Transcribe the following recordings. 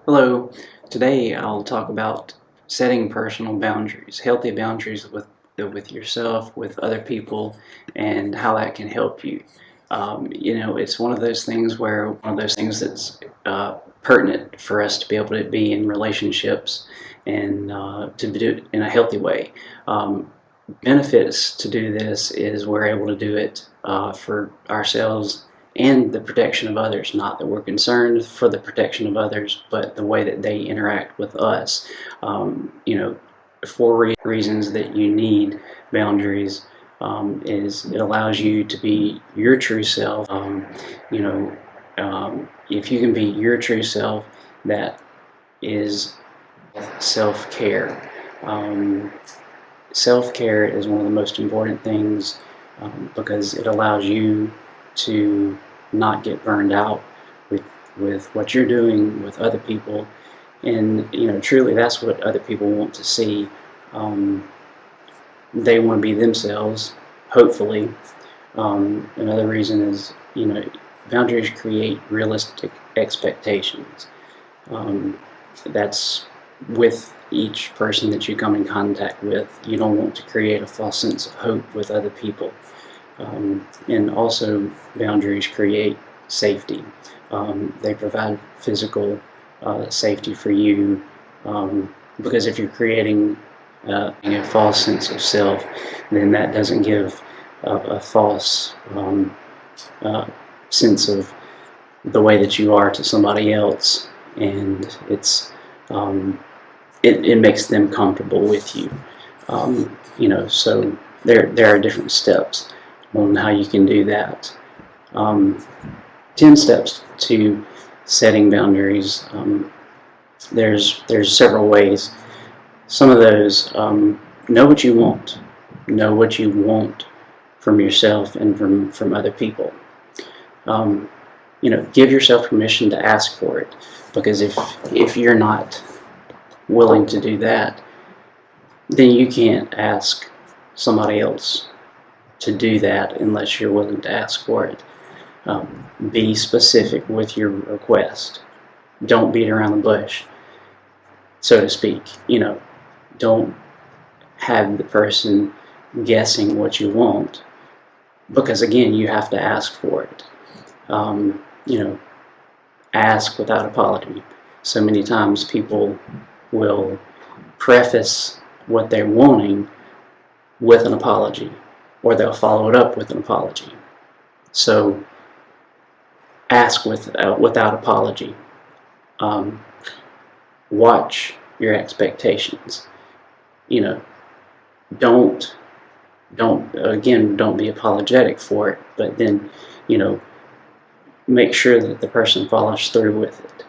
Hello, today I'll talk about setting personal boundaries, healthy boundaries with yourself, with other people, and how that can help you. It's one of those things that's pertinent for us to be able to be in relationships and to do it in a healthy way. Benefits to do this is we're able to do it for ourselves and the protection of others. Not that we're concerned for the protection of others, but the way that they interact with us. Four reasons that you need boundaries is it allows you to be your true self. If you can be your true self, that is self-care. Self-care is one of the most important things because it allows you to not get burned out with what you're doing with other people, and truly that's what other people want to see. They want to be themselves, hopefully. Another reason is boundaries create realistic expectations. That's with each person that you come in contact with. You don't want to create a false sense of hope with other people. And also, boundaries create safety. They provide physical safety for you, because if you're creating a false sense of self, then that doesn't give a false sense of the way that you are to somebody else, and it makes them comfortable with you. So there are different steps on how you can do that. 10 steps to setting boundaries. There's several ways. Some of those, know what you want. Know what you want from yourself and from other people. Give yourself permission to ask for it, because if you're not willing to do that, then you can't ask somebody else to do that unless you're willing to ask for it. Be specific with your request. Don't beat around the bush, so to speak. Don't have the person guessing what you want, because again, you have to ask for it. Ask without apology. So many times people will preface what they're wanting with an apology, or they'll follow it up with an apology. So ask without apology. Watch your expectations. Don't be apologetic for it, but then make sure that the person follows through with it.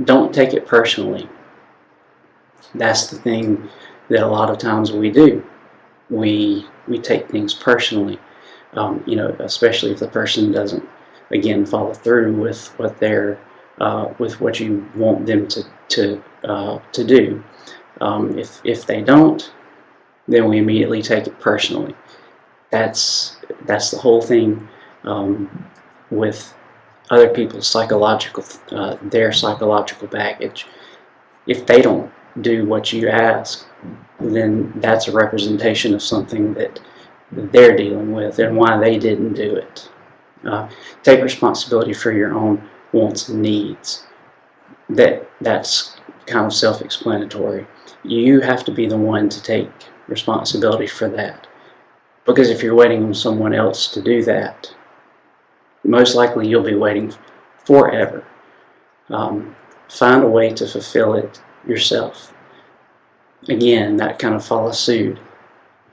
Don't take it personally. That's the thing that a lot of times we do. We take things personally, especially if the person doesn't, again, follow through with what they're with what you want them to do. If they don't, then we immediately take it personally. That's the whole thing with other people's their psychological baggage. If they don't do what you ask, then that's a representation of something that they're dealing with and why they didn't do it. Take responsibility for your own wants and needs. That's kind of self-explanatory. You have to be the one to take responsibility for that, because if you're waiting on someone else to do that, most likely you'll be waiting forever. Find a way to fulfill it yourself. Again, that kind of follows suit.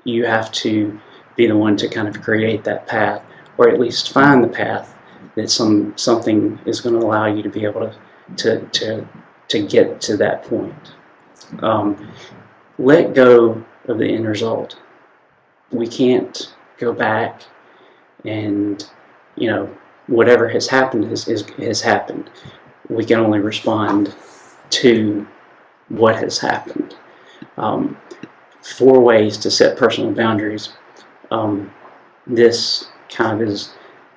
You have to be the one to kind of create that path, or at least find the path that something is going to allow you to be able to get to that point. Let go of the end result. We can't go back and whatever has happened has happened. We can only respond to what has happened. 4 ways to set personal boundaries. This kind of is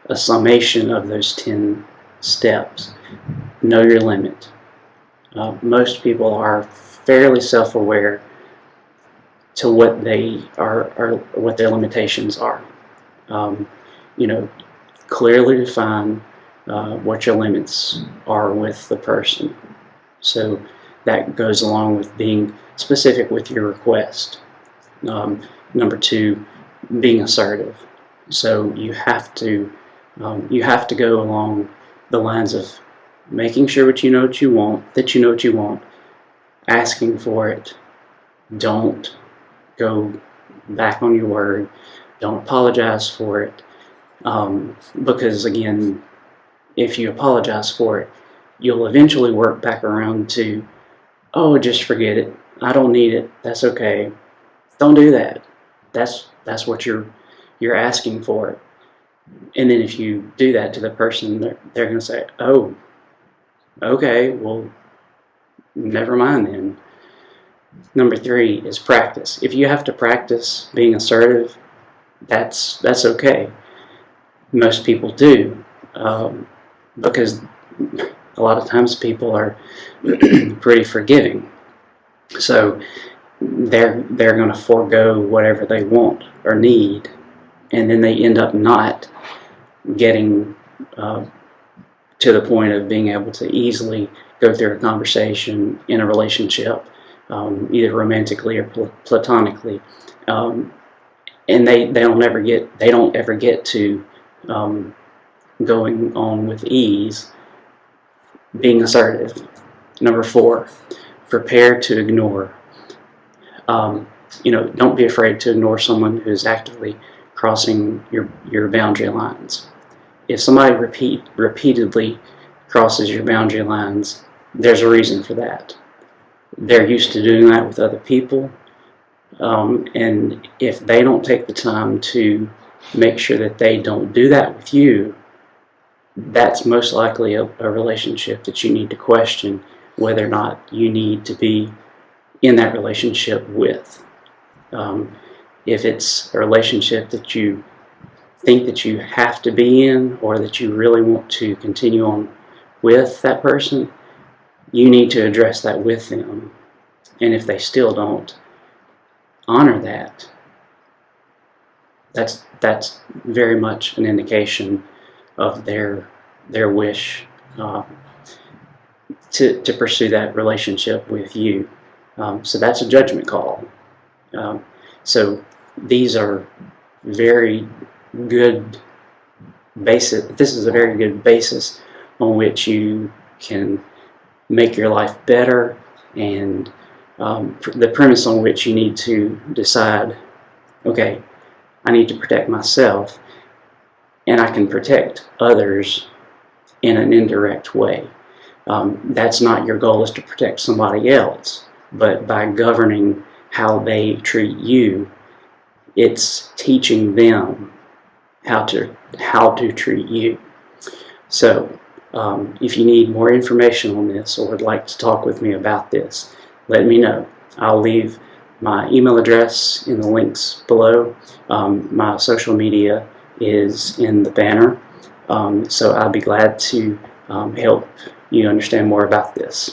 a summation of those 10 steps. Know your limit. Most people are fairly self-aware to what they are what their limitations are. You know, clearly define what your limits are with the person. So that goes along with being specific with your request. Number two, being assertive. So you have to go along the lines of making sure that you know what you want, asking for it. Don't go back on your word. Don't apologize for it. Because again, if you apologize for it, you'll eventually work back around to, oh, just forget it. I don't need it. That's okay. Don't do that. That's what you're asking for. And then if you do that to the person, they're going to say, oh, okay, well, never mind then. Number three is practice. If you have to practice being assertive, that's okay. Most people do, because a lot of times people are pretty forgiving. So they're going to forego whatever they want or need, and then they end up not getting to the point of being able to easily go through a conversation in a relationship, either romantically or platonically, and they don't ever get to going on with ease. Being assertive. Number four, prepare to ignore. Don't be afraid to ignore someone who's actively crossing your boundary lines. If somebody repeatedly crosses your boundary lines, there's a reason for that. They're used to doing that with other people, and if they don't take the time to make sure that they don't do that with you, that's most likely a relationship that you need to question whether or not you need to be in that relationship with. If it's a relationship that you think that you have to be in, or that you really want to continue on with that person, you need to address that with them. And if they still don't honor that, that's very much an indication of their wish to pursue that relationship with you. So that's a judgment call. So these are very good basis. This is a very good basis on which you can make your life better, and the premise on which you need to decide, okay, I need to protect myself, and I can protect others in an indirect way. That's not your goal, is to protect somebody else, but by governing how they treat you, it's teaching them how to treat you. So if you need more information on this, or would like to talk with me about this, let me know. I'll leave my email address in the links below. My social media is in the banner, so I'll be glad to help you understand more about this.